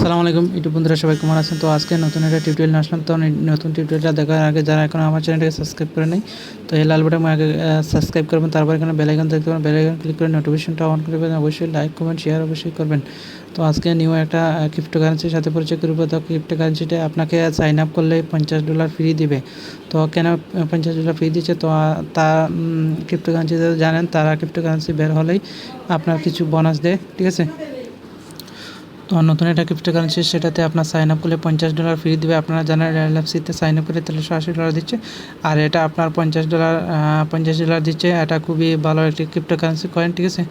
আসসালামু আলাইকুম ইউটিউব বন্ধুরা, সবাই কেমন আছেন? তো আজকে নতুন একটা টিউটোরিয়াল নিয়ে আসলাম। তো নতুন টিউটোরিয়ালটা দেখার আগে যারা এখন আমার চ্যানেলটাকে সাবস্ক্রাইব করে নেই, তো এই লাল বাটনে আগে সাবস্ক্রাইব করবেন। তারপর এখানে বেল আইকন দেখতে পাবেন, বেল আইকন ক্লিক করে নোটিফিকেশনটা অন করে দেবেন। অবশ্যই লাইক কমেন্ট শেয়ার অবশ্যই করবেন। তো আজকে নিউ একটা ক্রিপ্টোকারেন্সির সাথে পরিচয় করব। তো ক্রিপ্টোকারেন্সিটা আপনাকে সাইন আপ করলে $50 ফ্রি দিবে। তো কেন $50 ফ্রি দিচ্ছে? তো তা ক্রিপ্টোকারেন্সি যারা জানেন তারা ক্রিপ্টোকারেন্সি বের হলেই আপনার কিছু বোনাস দেয়, ঠিক আছে? তো নতুন একটা ক্রিপ্টোকারেন্সি, সেটাতে আপনার সাইন আপ করলে $50 ফ্রি দেবে। আপনারা জানেন এলএফসিতে সাইন আপ করে $380 দিচ্ছে, আর এটা আপনার $50 দিচ্ছে। এটা খুবই ভালো একটি ক্রিপ্টোকারেন্সি কয়েন, ঠিক আছে?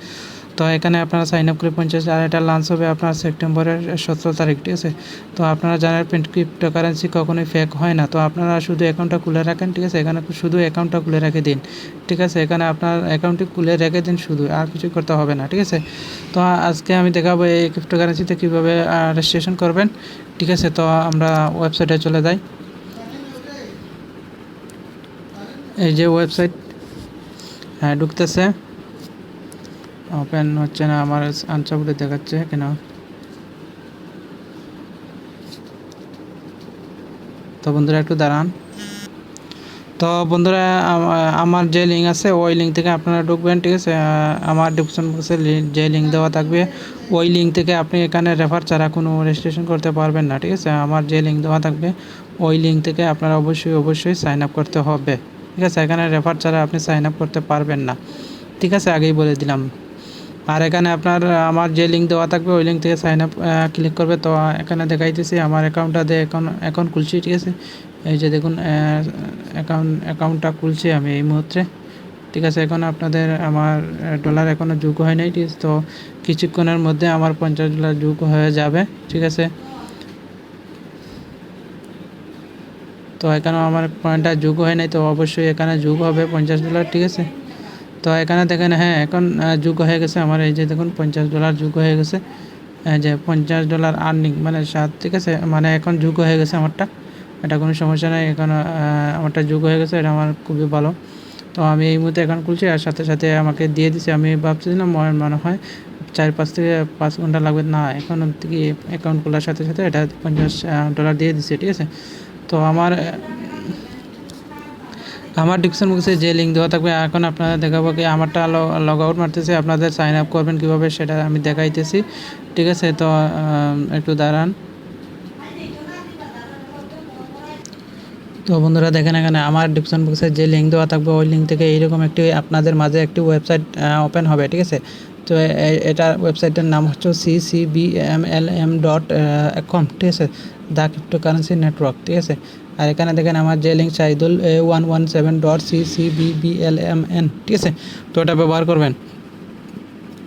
তো এখানে আপনারা সাইন আপ করে 50, আর এটা লঞ্চ হবে আপনার সেপ্টেম্বরের 17 তারিখ, ঠিক আছে? তো আপনারা জানেন ক্রিপ্টোকারেন্সি কখনোই ফেক হয় না। তো আপনারা শুধু অ্যাকাউন্টটা খুলে রাখেন, ঠিক আছে? এখানে শুধু অ্যাকাউন্টটা খুলে রেখে দিন, ঠিক আছে? এখানে আপনার অ্যাকাউন্টটি খুলে রেখে দিন শুধু, আর কিছু করতে হবে না, ঠিক আছে? তো আজকে আমি দেখাবো এই ক্রিপ্টোকারেন্সিতে কীভাবে রেজিস্ট্রেশন করবেন, ঠিক আছে? তো আমরা ওয়েবসাইটে চলে যাই। এই যে ওয়েবসাইট, হ্যাঁ ঢুকতেছে, ওপেন হচ্ছে না, আমার আনসাপোর্টে দেখাচ্ছে কেন? তো বন্ধুরা একটু দাঁড়ান। তো বন্ধুরা আমার যে লিঙ্ক আছে ওই লিঙ্ক থেকে আপনারা ঢুকবেন, ঠিক আছে? আমার ডিসক্রিপশন বক্সে যে লিঙ্ক দেওয়া থাকবে ওই লিঙ্ক থেকে আপনি এখানে রেফার ছাড়া কোনো রেজিস্ট্রেশন করতে পারবেন না, ঠিক আছে? আমার যে লিঙ্ক দেওয়া থাকবে ওই লিঙ্ক থেকে আপনারা অবশ্যই সাইন আপ করতে হবে, ঠিক আছে? এখানে রেফার ছাড়া আপনি সাইন আপ করতে পারবেন না, ঠিক আছে? আগেই বলে দিলাম। আর এখানে আপনার আমার যে লিঙ্ক দেওয়া থাকবে ওই লিঙ্ক থেকে সাইন আপ ক্লিক করবে। তো এখানে দেখাইতেছি আমার অ্যাকাউন্টটা দিয়ে অ্যাকাউন্ট খুলছি, ঠিক আছে? এই যে দেখুন অ্যাকাউন্টটা খুলছি আমি এই মুহূর্তে, ঠিক আছে? এখন আপনাদের আমার ডলার এখনও যোগ হয় নাই, ঠিক আছে? তো কিছুক্ষণের মধ্যে আমার $50 যোগ হয়ে যাবে, ঠিক আছে? তো এখানেও আমার পয়েন্টটা যোগ হয় নাই, তো অবশ্যই এখানে যোগ হবে $50, ঠিক আছে? তো এখানে দেখেন, হ্যাঁ এখন যোগ হয়ে গেছে আমার। এই যে দেখুন $50 যোগ হয়ে গেছে, যে $50 আর্নিং মানে 7, ঠিক আছে? মানে এখন যোগ হয়ে গেছে আমারটা, এটা কোনো সমস্যা নাই। এখন আমারটা যোগ হয়ে গেছে, এটা আমার খুবই ভালো। তো আমি এই মুহূর্তে অ্যাকাউন্ট খুলছি, আর সাথে সাথে আমাকে দিয়ে দিছে। আমি ভাবছিলাম মনে হয় 4-5 থেকে 5 ঘন্টা লাগবে, না এখন থেকে অ্যাকাউন্ট খোলার সাথে সাথে এটা $50 দিয়ে দিছে, ঠিক আছে? তো আমার ডিসক্রিপশন বক্সে যে লিঙ্ক দেওয়া থাকবে, এখন আপনারা দেখাবো কি আমারটা লগ আউট মারতেছে, আপনাদের সাইন আপ করবেন কীভাবে সেটা আমি দেখাইতেছি, ঠিক আছে? তো একটু দাঁড়ান। তো বন্ধুরা দেখেন, এখানে আমার ডিসক্রিপশন বক্সে যে লিঙ্ক দেওয়া থাকবে ওই লিঙ্ক থেকে এইরকম একটি আপনাদের মাঝে একটি ওয়েবসাইট ওপেন হবে, ঠিক আছে? তো এটা ওয়েবসাইটের নাম হচ্ছে CCBMLM.com, ঠিক আছে? দ্য ক্রিপ্টোকারেন্সি নেটওয়ার্ক, ঠিক আছে? আর এখানে দেখেন আমার যে লিঙ্ক শাহিদুল 117.CCBBLMN, ঠিক আছে? তো এটা ব্যবহার করবেন।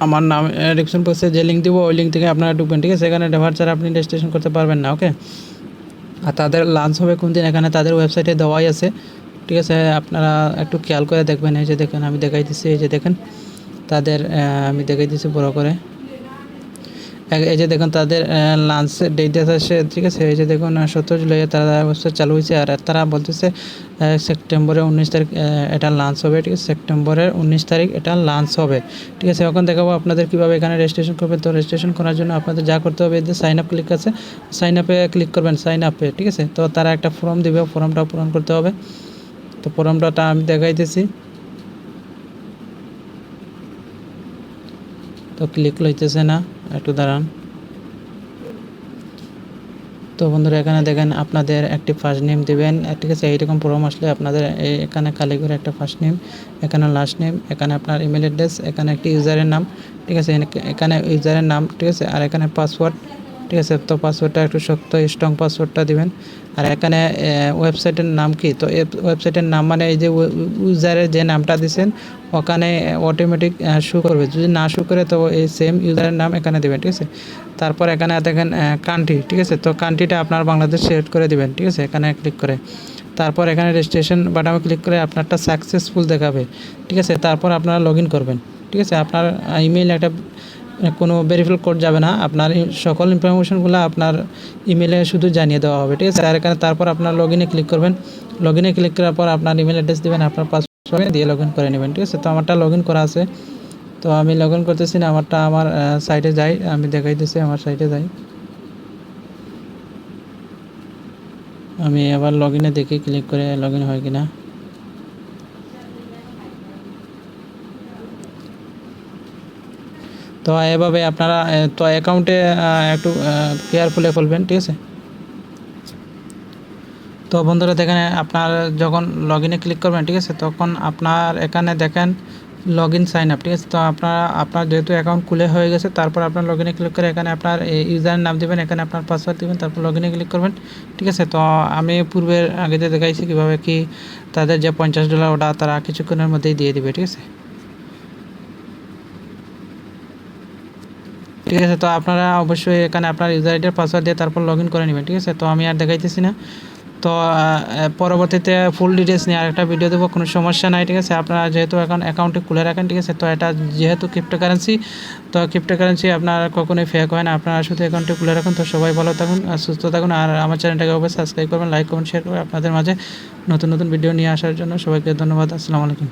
আমার নাম ডিসক্রিপশন বক্সে যে লিঙ্ক দিব ওই লিঙ্ক থেকে আপনারা ঢুকবেন, ঠিক আছে? এখানে রেফার ছাড়া আপনি রেজিস্ট্রেশন করতে পারবেন না, ওকে? আর তাদের লঞ্চ হবে কোন দিন এখানে তাদের ওয়েবসাইটে দেওয়াই আছে, ঠিক আছে? আপনারা একটু খেয়াল করে দেখবেন। এই যে দেখেন আমি দেখাই দিচ্ছি, এই যে দেখেন তাদের আমি দেখাই দিচ্ছি বড় করে। এই যে দেখুন তাদের লাঞ্চ ডেট আছে, ঠিক আছে? এই যে দেখুন 17 জুলাই তারা ওয়েবসাইট চালু হয়েছে, আর তারা বলতেছে সেপ্টেম্বরের 19 তারিখ এটা লাঞ্চ হবে, ঠিক আছে? সেপ্টেম্বরের 19 তারিখ এটা লাঞ্চ হবে, ঠিক আছে? এখন দেখাবো আপনাদের কীভাবে এখানে রেজিস্ট্রেশন করবেন। তো রেজিস্ট্রেশন করার জন্য আপনাদের যা করতে হবে, যে সাইন আপ ক্লিক আছে, সাইন আপে ক্লিক করবেন, সাইন আপে, ঠিক আছে? তো তারা একটা ফর্ম দেবে, ফর্মটা পূরণ করতে হবে। তো ফর্মটা আমি দেখাইতেছি। তো ক্লিক লইতেছে না, একটু দাঁড়ান। তো বন্ধুরা এখানে দেখেন আপনাদের একটি ফার্স্ট নেম দেবেন, ঠিক আছে? এইরকম ফর্ম আসলে আপনাদের এখানে খালি করে একটা ফার্স্ট নেম, এখানে লাস্ট নেম, এখানে আপনার ইমেল অ্যাড্রেস, এখানে একটি ইউজারের নাম, ঠিক আছে? এখানে ইউজারের নাম, ঠিক আছে? আর এখানে পাসওয়ার্ড, ঠিক আছে? তো পাসওয়ার্ডটা একটু শক্ত স্ট্রং পাসওয়ার্ডটা দিবেন। আর এখানে ওয়েবসাইটের নাম কি? তো ওয়েবসাইটের নাম মানে এই যে ইউজারের যে নামটা দিয়েছেন ওখানে অটোমেটিক শো করবে। যদি না শো করে তো এই সেম ইউজারের নাম এখানে দেবেন, ঠিক আছে? তারপর এখানে দেখেন কান্ট্রি, ঠিক আছে? তো কান্ট্রিটা আপনার বাংলাদেশ সিলেক্ট করে দিবেন, ঠিক আছে? এখানে ক্লিক করে তারপর এখানে রেজিস্ট্রেশন বাটনে ক্লিক করে আপনারটা সাকসেসফুল দেখাবে, ঠিক আছে? তারপর আপনারা লগ ইন করবেন, ঠিক আছে? আপনার ইমেইল একটা কোনো ভেরিফাই কোড যাবে না, আপনার সকল ইনফরমেশনগুলো আপনার ইমেলে শুধু জানিয়ে দেওয়া হবে, ঠিক আছে? আর এখানে তারপর আপনার লগ ইনে ক্লিক করবেন। লগ ইনে ক্লিক করার পর আপনার ইমেল অ্যাড্রেস দেবেন, আপনার পাসওয়ার্ড দিয়ে লগ ইন করে নেবেন, ঠিক আছে? তো আমারটা লগ ইন করা আছে, তো আমি লগ ইন করতেছি না, আমারটা আমার সাইটে যাই, আমি দেখাইতেছি আমার সাইটে যাই। আমি আবার লগ ইনে দেখি, ক্লিক করে লগ ইন হয় কিনা। তো এভাবে আপনারা তো অ্যাকাউন্টে একটু কেয়ারফুলে খুলবেন, ঠিক আছে। তো বন্ধুরা দেখেন, আপনার যখন লগ ইনে ক্লিক করবেন, ঠিক আছে, তখন আপনার এখানে দেখেন লগ ইন সাইন আপ, ঠিক আছে। তো আপনার যেহেতু অ্যাকাউন্ট খুলে হয়ে গেছে, তারপর আপনার লগ ইনে ক্লিক করে এখানে আপনার ইউজারের নাম দেবেন, এখানে আপনার পাসওয়ার্ড দেবেন, তারপর লগ ইনে ক্লিক করবেন, ঠিক আছে। তো আমি পূর্বের আগেতে দেখাইছি কীভাবে কি তাদের যে $50 ওটা তারা কিছুক্ষণের মধ্যেই দিয়ে দিবে, ঠিক আছে। ঠিক আছে, তো আপনারা অবশ্যই এখানে আপনার ইউজার আইডির পাসওয়ার্ড দিয়ে তারপর লগ ইন করে নেবেন, ঠিক আছে। তো আমি আর দেখাইতেছি না। তো পরবর্তীতে ফুল ডিটেলস নিয়ে আরেকটা ভিডিও দেবো, কোনো সমস্যা নাই, ঠিক আছে। আপনারা যেহেতু এখন অ্যাকাউন্টে খুলে রাখেন, ঠিক আছে। তো এটা যেহেতু ক্রিপ্টোকারেন্সি, তো ক্রিপ্টোকারেন্সি আপনার কখনোই ফেক হয় না। আপনারা শুধু অ্যাকাউন্টে খুলে রাখুন। তো সবাই ভালো থাকুন আর সুস্থ থাকুন, আর আমার চ্যানেলটাকে অবশ্যই সাবস্ক্রাইব করবেন, লাইক কমেন্ট শেয়ার করবেন। আপনাদের মাঝে নতুন নতুন ভিডিও নিয়ে আসার জন্য সবাইকে ধন্যবাদ। আসসালামু আলাইকুম।